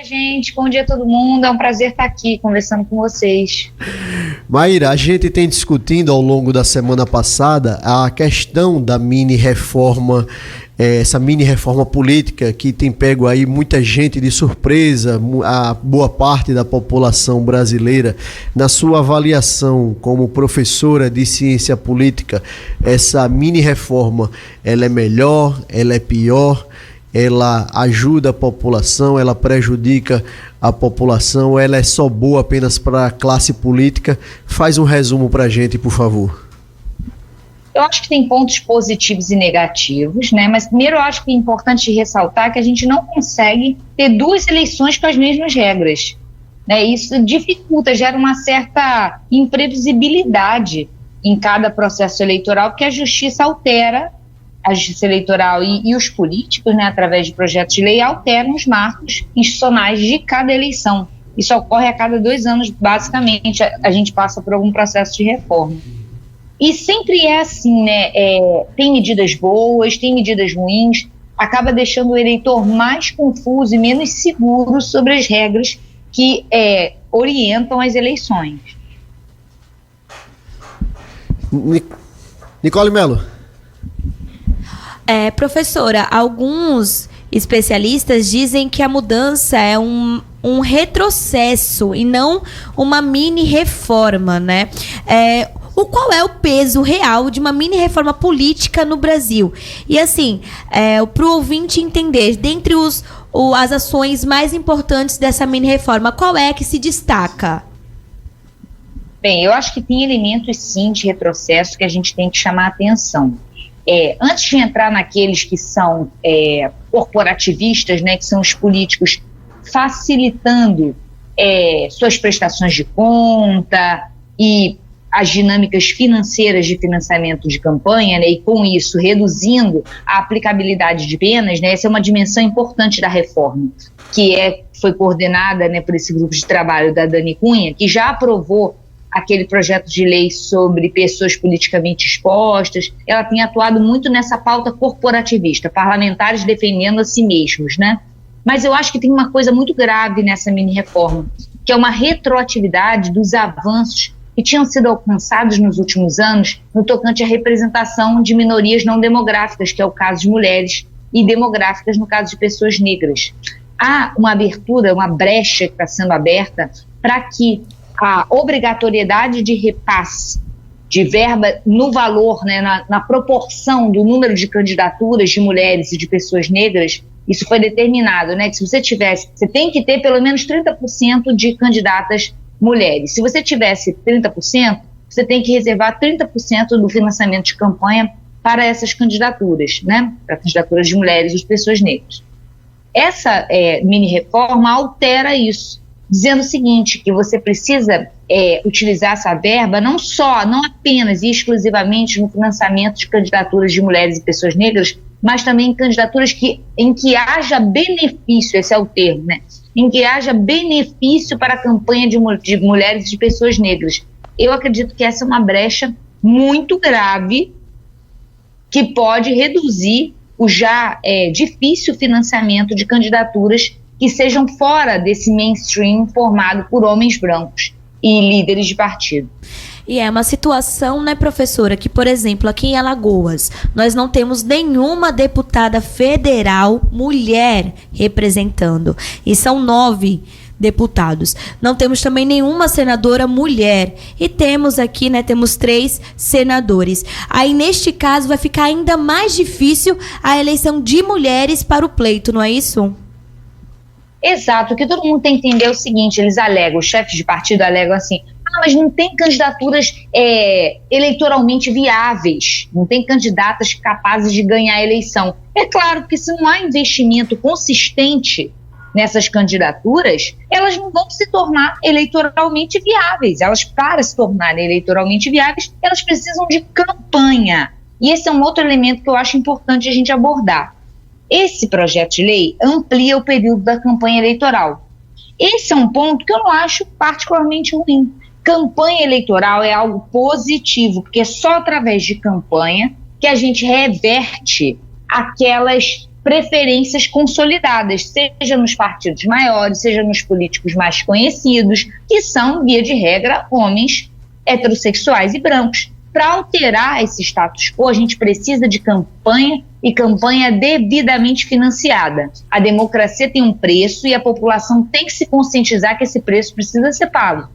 gente. Bom dia a todo mundo. É um prazer estar aqui conversando com vocês. Maíra, a gente tem discutindo ao longo da semana passada a questão da mini-reforma, essa mini-reforma política que tem pego aí muita gente de surpresa, a boa parte da população brasileira. Na sua avaliação como professora de ciência política, essa mini-reforma, ela é melhor, ela é pior? Ela ajuda a população, ela prejudica a população, ela é só boa apenas para a classe política? Faz um resumo para a gente, por favor. Eu acho que tem pontos positivos e negativos, né? Mas primeiro eu acho que é importante ressaltar que a gente não consegue ter duas eleições com as mesmas regras, né? Isso dificulta, gera uma certa imprevisibilidade em cada processo eleitoral, porque a justiça altera, a justiça eleitoral e os políticos, né, através de projetos de lei, alteram os marcos institucionais de cada eleição. Isso ocorre a cada 2 anos, basicamente, a gente passa por algum processo de reforma. E sempre é assim, né, tem medidas boas, tem medidas ruins, acaba deixando o eleitor mais confuso e menos seguro sobre as regras que orientam as eleições. Nicole Melo. Professora, alguns especialistas dizem que a mudança é um retrocesso e não uma mini-reforma, né? Qual é o peso real de uma mini-reforma política no Brasil? E assim, para o ouvinte entender, dentre as ações mais importantes dessa mini-reforma, qual é que se destaca? Bem, eu acho que tem elementos, sim, de retrocesso que a gente tem que chamar a atenção. Antes de entrar naqueles que são corporativistas, né, que são os políticos facilitando suas prestações de conta e as dinâmicas financeiras de financiamento de campanha, né, e com isso reduzindo a aplicabilidade de penas, né, essa é uma dimensão importante da reforma, que foi coordenada, né, por esse grupo de trabalho da Dani Cunha, que já aprovou aquele projeto de lei sobre pessoas politicamente expostas. Ela tem atuado muito nessa pauta corporativista, parlamentares defendendo a si mesmos, né? Mas eu acho que tem uma coisa muito grave nessa mini-reforma, que é uma retroatividade dos avanços que tinham sido alcançados nos últimos anos no tocante à representação de minorias não demográficas, que é o caso de mulheres, e demográficas no caso de pessoas negras. Há uma abertura, uma brecha que está sendo aberta para que a obrigatoriedade de repasse de verba no valor, né, na proporção do número de candidaturas de mulheres e de pessoas negras, isso foi determinado, né, que se você tem que ter pelo menos 30% de candidatas mulheres. Se você tivesse 30%, você tem que reservar 30% do financiamento de campanha para essas candidaturas, né, para candidaturas de mulheres e de pessoas negras. Essa mini-reforma altera isso, dizendo o seguinte, que você precisa utilizar essa verba não apenas e exclusivamente no financiamento de candidaturas de mulheres e pessoas negras, mas também em candidaturas em que haja benefício, esse é o termo, né? Em que haja benefício para a campanha de mulheres e de pessoas negras. Eu acredito que essa é uma brecha muito grave que pode reduzir o já difícil financiamento de candidaturas que sejam fora desse mainstream formado por homens brancos e líderes de partido. E é uma situação, né, professora, que, por exemplo, aqui em Alagoas, nós não temos nenhuma deputada federal mulher representando. E são 9 deputados. Não temos também nenhuma senadora mulher. E temos aqui, né, temos 3 senadores. Aí, neste caso, vai ficar ainda mais difícil a eleição de mulheres para o pleito, não é isso? Exato, o que todo mundo tem que entender é o seguinte, eles alegam, os chefes de partido alegam assim, mas não tem candidaturas eleitoralmente viáveis, não tem candidatas capazes de ganhar a eleição. É claro que se não há investimento consistente nessas candidaturas, elas não vão se tornar eleitoralmente viáveis. Elas, para se tornarem eleitoralmente viáveis, elas precisam de campanha. E esse é um outro elemento que eu acho importante a gente abordar. Esse projeto de lei amplia o período da campanha eleitoral. Esse é um ponto que eu não acho particularmente ruim. Campanha eleitoral é algo positivo, porque é só através de campanha que a gente reverte aquelas preferências consolidadas, seja nos partidos maiores, seja nos políticos mais conhecidos, que são, via de regra, homens heterossexuais e brancos. Para alterar esse status quo, a gente precisa de campanha e campanha devidamente financiada. A democracia tem um preço e a população tem que se conscientizar que esse preço precisa ser pago.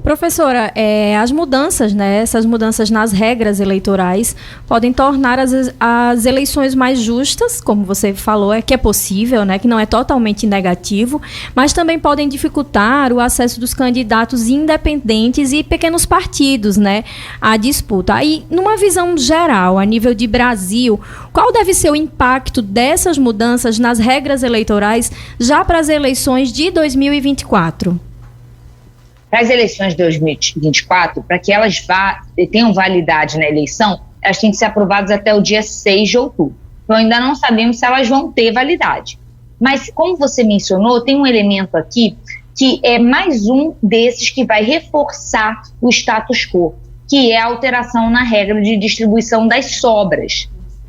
Professora, as mudanças, né, essas mudanças nas regras eleitorais podem tornar as eleições mais justas, como você falou, que é possível, né, que não é totalmente negativo, mas também podem dificultar o acesso dos candidatos independentes e pequenos partidos, né, à disputa. Aí, numa visão geral, a nível de Brasil, qual deve ser o impacto dessas mudanças nas regras eleitorais já para as eleições de 2024? Para as eleições de 2024, para que elas tenham validade na eleição, elas têm que ser aprovadas até o dia 6 de outubro. Então, ainda não sabemos se elas vão ter validade. Mas, como você mencionou, tem um elemento aqui que é mais um desses que vai reforçar o status quo, que é a alteração na regra de distribuição das sobras.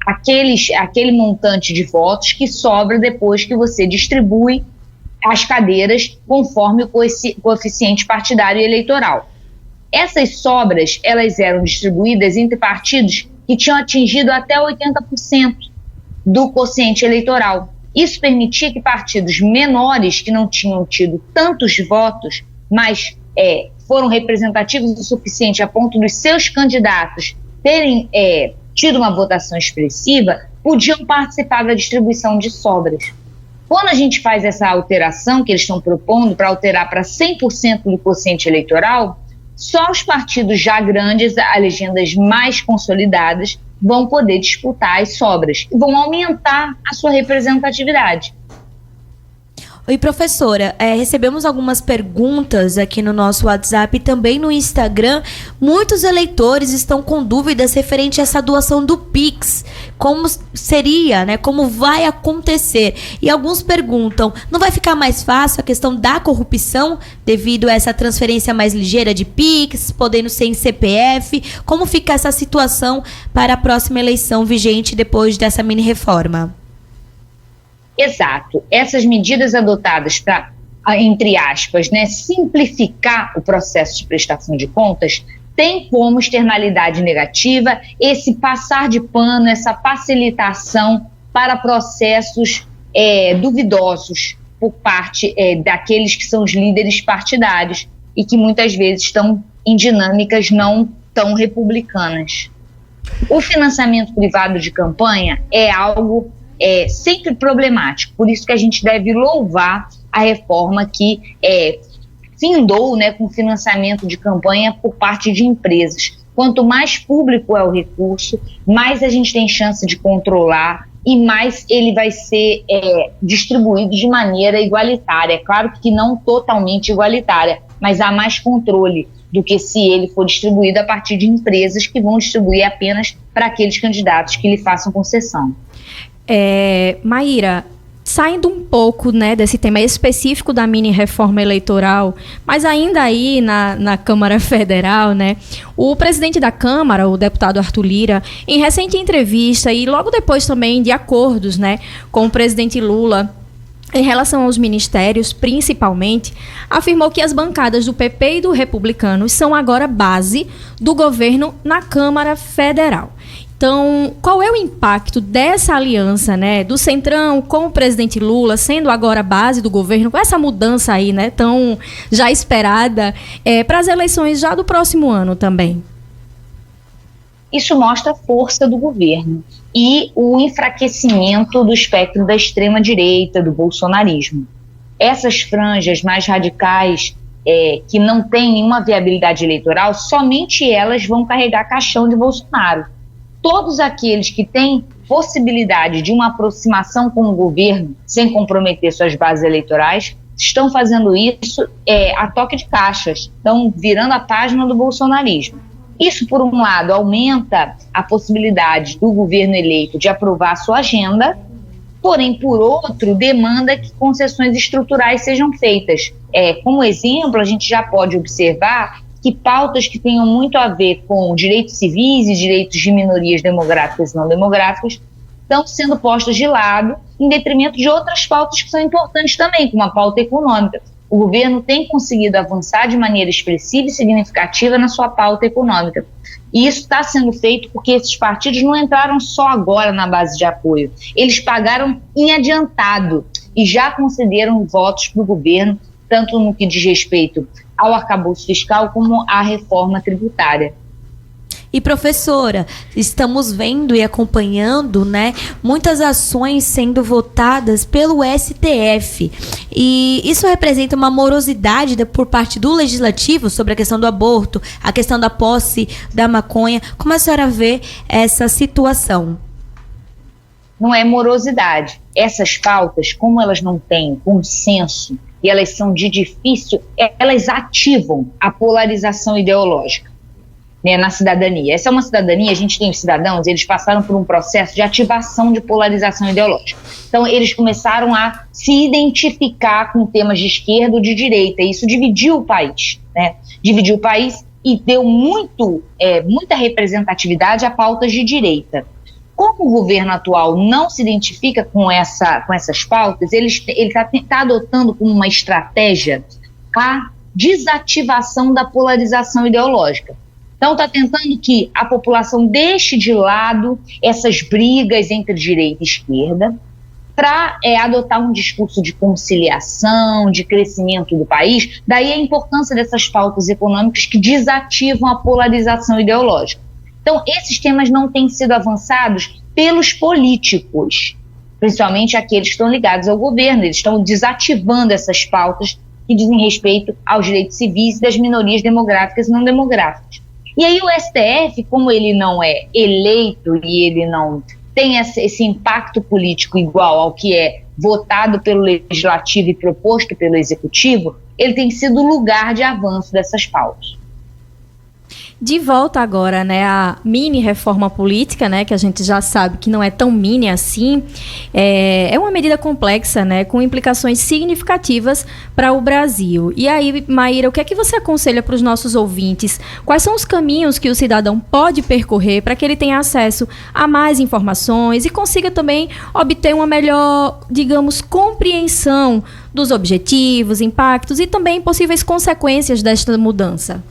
Aquele montante de votos que sobra depois que você distribui as cadeiras conforme o coeficiente partidário e eleitoral. Essas sobras, elas eram distribuídas entre partidos que tinham atingido até 80% do quociente eleitoral. Isso permitia que partidos menores, que não tinham tido tantos votos, mas foram representativos o suficiente a ponto dos seus candidatos terem tido uma votação expressiva, podiam participar da distribuição de sobras. Quando a gente faz essa alteração que eles estão propondo para alterar para 100% do quociente eleitoral, só os partidos já grandes, as legendas mais consolidadas, vão poder disputar as sobras e vão aumentar a sua representatividade. Oi, professora, recebemos algumas perguntas aqui no nosso WhatsApp e também no Instagram. Muitos eleitores estão com dúvidas referente a essa doação do Pix. Como seria, né? Como vai acontecer? E alguns perguntam, não vai ficar mais fácil a questão da corrupção devido a essa transferência mais ligeira de Pix, podendo ser em CPF? Como fica essa situação para a próxima eleição vigente depois dessa mini-reforma? Exato. Essas medidas adotadas para, entre aspas, né, simplificar o processo de prestação de contas, tem como externalidade negativa esse passar de pano, essa facilitação para processos duvidosos por parte daqueles que são os líderes partidários e que muitas vezes estão em dinâmicas não tão republicanas. O financiamento privado de campanha é algo sempre problemático, por isso que a gente deve louvar a reforma que findou, né, com financiamento de campanha por parte de empresas. Quanto mais público é o recurso, mais a gente tem chance de controlar e mais ele vai ser distribuído de maneira igualitária. É claro que não totalmente igualitária, mas há mais controle do que se ele for distribuído a partir de empresas que vão distribuir apenas para aqueles candidatos que lhe façam concessão. Maíra, saindo um pouco, né, desse tema específico da mini-reforma eleitoral, mas ainda aí na Câmara Federal, né, o presidente da Câmara, o deputado Arthur Lira, em recente entrevista e logo depois também de acordos, né, com o presidente Lula, em relação aos ministérios, principalmente, afirmou que as bancadas do PP e do Republicanos são agora base do governo na Câmara Federal. Então, qual é o impacto dessa aliança, né, do Centrão com o presidente Lula, sendo agora a base do governo, com essa mudança aí, né, tão já esperada, para as eleições já do próximo ano também? Isso mostra a força do governo e o enfraquecimento do espectro da extrema-direita, do bolsonarismo. Essas franjas mais radicais, que não têm nenhuma viabilidade eleitoral, somente elas vão carregar caixão de Bolsonaro. Todos aqueles que têm possibilidade de uma aproximação com o governo sem comprometer suas bases eleitorais estão fazendo isso a toque de caixas, estão virando a página do bolsonarismo. Isso, por um lado, aumenta a possibilidade do governo eleito de aprovar a sua agenda, porém, por outro, demanda que concessões estruturais sejam feitas. Como exemplo, a gente já pode observar que pautas que tenham muito a ver com direitos civis e direitos de minorias demográficas e não demográficas estão sendo postas de lado em detrimento de outras pautas que são importantes também, como a pauta econômica. O governo tem conseguido avançar de maneira expressiva e significativa na sua pauta econômica. E isso está sendo feito porque esses partidos não entraram só agora na base de apoio. Eles pagaram em adiantado e já concederam votos para o governo, tanto no que diz respeito ao arcabouço fiscal como à reforma tributária. E professora, estamos vendo e acompanhando, né, muitas ações sendo votadas pelo STF. E isso representa uma morosidade por parte do legislativo sobre a questão do aborto, a questão da posse da maconha. Como a senhora vê essa situação? Não é morosidade. Essas pautas, como elas não têm consenso e elas são de difícil, elas ativam a polarização ideológica, né, na cidadania. Essa é uma cidadania, a gente tem os cidadãos, eles passaram por um processo de ativação de polarização ideológica. Então, eles começaram a se identificar com temas de esquerda ou de direita, e isso dividiu o país, né? Dividiu o país e deu muita representatividade a pautas de direita. Como o governo atual não se identifica com essas pautas, ele está adotando como uma estratégia a desativação da polarização ideológica. Então, está tentando que a população deixe de lado essas brigas entre direita e esquerda para adotar um discurso de conciliação, de crescimento do país. Daí a importância dessas pautas econômicas que desativam a polarização ideológica. Então, esses temas não têm sido avançados pelos políticos, principalmente aqueles que estão ligados ao governo. Eles estão desativando essas pautas que dizem respeito aos direitos civis e das minorias demográficas e não demográficas. E aí o STF, como ele não é eleito e ele não tem esse impacto político igual ao que é votado pelo Legislativo e proposto pelo Executivo, ele tem sido o lugar de avanço dessas pautas. De volta agora, né, a mini reforma política, né, que a gente já sabe que não é tão mini assim, é uma medida complexa, né, com implicações significativas para o Brasil. E aí, Maíra, o que é que você aconselha para os nossos ouvintes? Quais são os caminhos que o cidadão pode percorrer para que ele tenha acesso a mais informações e consiga também obter uma melhor, digamos, compreensão dos objetivos, impactos e também possíveis consequências desta mudança?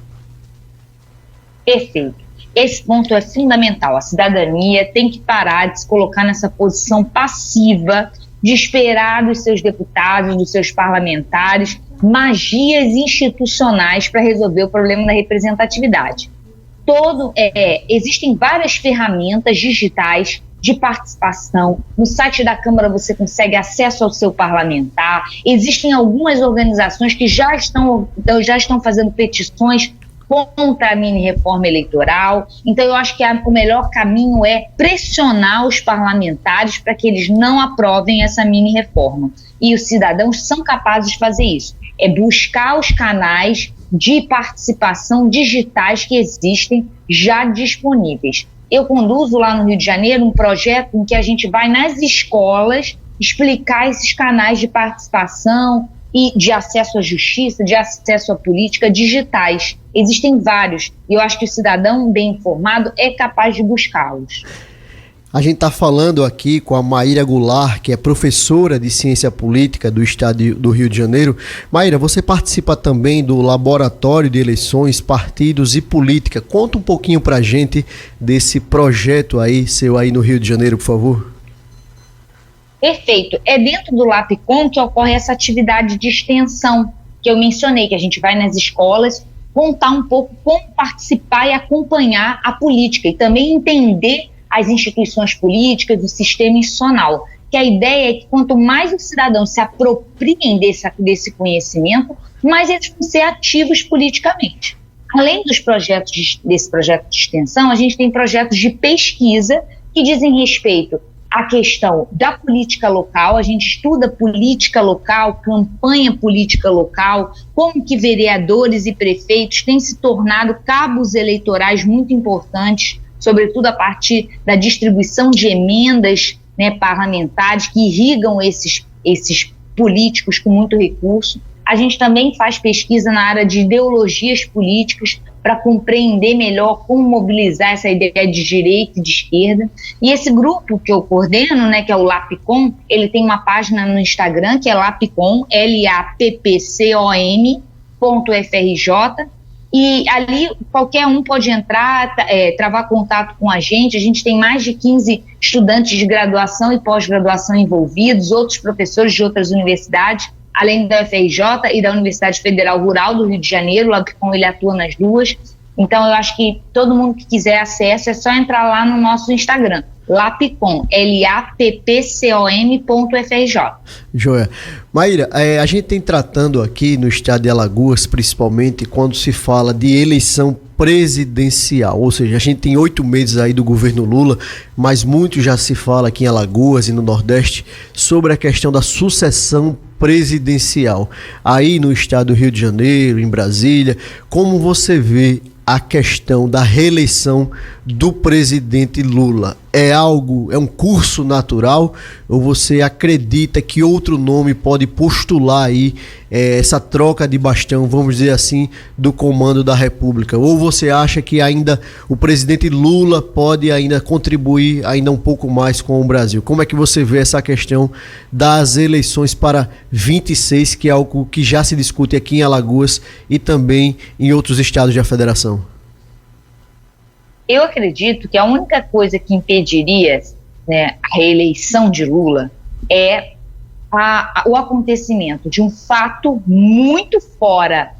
Perfeito. Esse ponto é fundamental. A cidadania tem que parar de se colocar nessa posição passiva de esperar dos seus deputados, dos seus parlamentares, magias institucionais para resolver o problema da representatividade. Existem várias ferramentas digitais de participação. No site da Câmara você consegue acesso ao seu parlamentar. Existem algumas organizações que já estão fazendo petições contra a mini-reforma eleitoral. Então eu acho que o melhor caminho é pressionar os parlamentares para que eles não aprovem essa mini-reforma. E os cidadãos são capazes de fazer isso. É buscar os canais de participação digitais que existem já disponíveis. Eu conduzo lá no Rio de Janeiro um projeto em que a gente vai nas escolas explicar esses canais de participação e de acesso à justiça, de acesso à política digitais. Existem vários, e eu acho que o cidadão bem informado é capaz de buscá-los. A gente está falando aqui com a Maíra Goulart, que é professora de Ciência Política do Estado do Rio de Janeiro. Maíra, você participa também do Laboratório de Eleições, Partidos e Política. Conta um pouquinho para a gente desse projeto aí, seu aí no Rio de Janeiro, por favor. Perfeito. É dentro do LAPCOM que ocorre essa atividade de extensão que eu mencionei, que a gente vai nas escolas contar um pouco como participar e acompanhar a política e também entender as instituições políticas, o sistema institucional. Que a ideia é que quanto mais os cidadãos se apropriem desse conhecimento, mais eles vão ser ativos politicamente. Além desse projeto de extensão, a gente tem projetos de pesquisa que dizem respeito a questão da política local. A gente estuda política local, campanha política local, como que vereadores e prefeitos têm se tornado cabos eleitorais muito importantes, sobretudo a partir da distribuição de emendas, né, parlamentares que irrigam esses políticos com muito recurso. A gente também faz pesquisa na área de ideologias políticas, para compreender melhor como mobilizar essa ideia de direita e de esquerda. E esse grupo que eu coordeno, né, que é o LAPCOM, ele tem uma página no Instagram que é LAPCOM, LAPPCOM.FRJ, e ali qualquer um pode entrar, travar contato com a gente tem mais de 15 estudantes de graduação e pós-graduação envolvidos, outros professores de outras universidades, além da UFRJ e da Universidade Federal Rural do Rio de Janeiro, lá como ele atua nas duas. Então eu acho que todo mundo que quiser acesso é só entrar lá no nosso Instagram, LAPCOM, LAPPCOM.FRJ. Joia. Maíra, a gente tem tratando aqui no estado de Alagoas, principalmente quando se fala de eleição presidencial, ou seja, a gente tem 8 meses aí do governo Lula, mas muito já se fala aqui em Alagoas e no Nordeste sobre a questão da sucessão presidencial. Aí no estado do Rio de Janeiro, em Brasília, como você vê a questão da reeleição do presidente Lula? É um curso natural, ou você acredita que outro nome pode postular aí essa troca de bastão, vamos dizer assim, do comando da República? Ou você acha que ainda o presidente Lula pode ainda contribuir ainda um pouco mais com o Brasil? Como é que você vê essa questão das eleições para 26, que é algo que já se discute aqui em Alagoas e também em outros estados da federação? Eu acredito que a única coisa que impediria, né, a reeleição de Lula é o acontecimento de um fato muito fora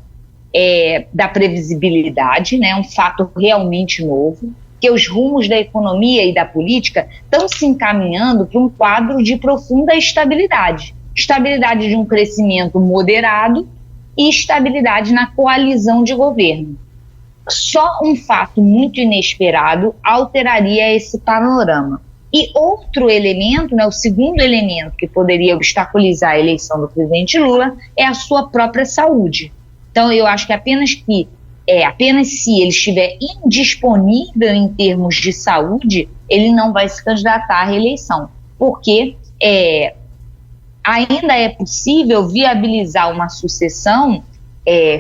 da previsibilidade, né, um fato realmente novo, que os rumos da economia e da política estão se encaminhando para um quadro de profunda estabilidade. Estabilidade de um crescimento moderado e estabilidade na coalizão de governo. Só um fato muito inesperado alteraria esse panorama. E outro elemento, né, o segundo elemento que poderia obstaculizar a eleição do presidente Lula é a sua própria saúde. Então eu acho que apenas se ele estiver indisponível em termos de saúde, ele não vai se candidatar à reeleição, porque ainda é possível viabilizar uma sucessão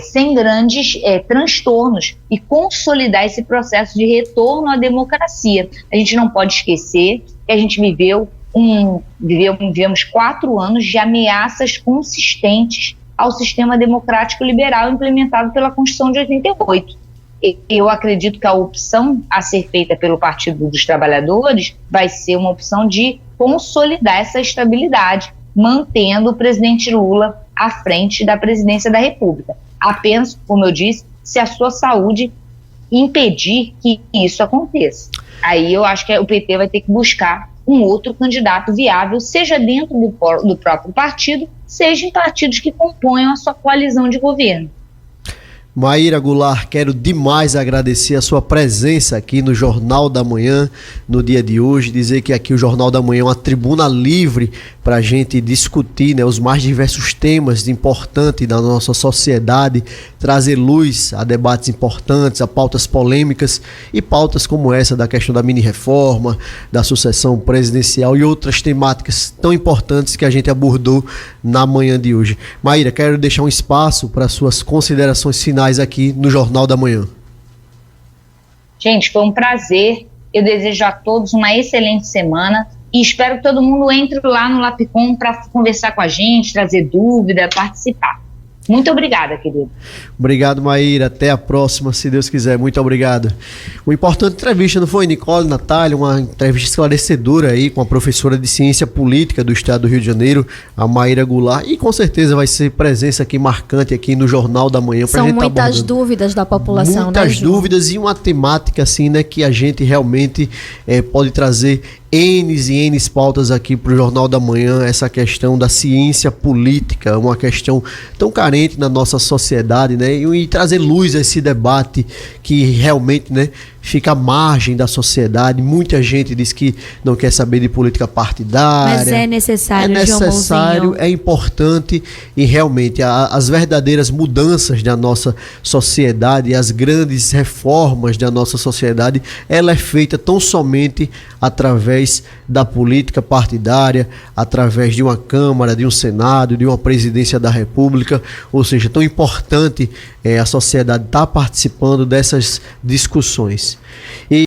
sem grandes transtornos e consolidar esse processo de retorno à democracia. A gente não pode esquecer que a gente vivemos 4 anos de ameaças consistentes ao sistema democrático liberal implementado pela Constituição de 88. Eu acredito que a opção a ser feita pelo Partido dos Trabalhadores vai ser uma opção de consolidar essa estabilidade, mantendo o presidente Lula à frente da presidência da República. Apenas, como eu disse, se a sua saúde impedir que isso aconteça. Aí eu acho que o PT vai ter que buscar um outro candidato viável, seja dentro do próprio partido, seja em partidos que componham a sua coalizão de governo. Maíra Goulart, quero demais agradecer a sua presença aqui no Jornal da Manhã no dia de hoje, dizer que aqui o Jornal da Manhã é uma tribuna livre para a gente discutir, né, os mais diversos temas importantes da nossa sociedade, trazer luz a debates importantes, a pautas polêmicas e pautas como essa da questão da mini-reforma, da sucessão presidencial e outras temáticas tão importantes que a gente abordou na manhã de hoje. Maíra, quero deixar um espaço para suas considerações finais aqui no Jornal da Manhã. Gente, foi um prazer. Eu desejo a todos uma excelente semana e espero que todo mundo entre lá no LAPCOM para conversar com a gente, trazer dúvida, participar. Muito obrigada, querido. Obrigado, Maíra. Até a próxima, se Deus quiser. Muito obrigado. Uma importante entrevista, não foi, Nicole, Natália? Uma entrevista esclarecedora aí com a professora de Ciência Política do Estado do Rio de Janeiro, a Maíra Goulart, e com certeza vai ser presença aqui marcante aqui no Jornal da Manhã. São muitas dúvidas da população, muitas dúvidas e uma temática assim, né, que a gente realmente pode trazer N's e N's pautas aqui para o Jornal da Manhã, essa questão da ciência política, uma questão tão carente na nossa sociedade, né, e trazer luz a esse debate que realmente, né, fica à margem da sociedade. Muita gente diz que não quer saber de política partidária. Mas é necessário, É necessário, Joãozinho. é importante, e realmente as verdadeiras mudanças da nossa sociedade, as grandes reformas da nossa sociedade, ela é feita tão somente através da política partidária, através de uma Câmara, de um Senado, de uma presidência da República. Ou seja, tão importante a sociedade estar participando dessas discussões.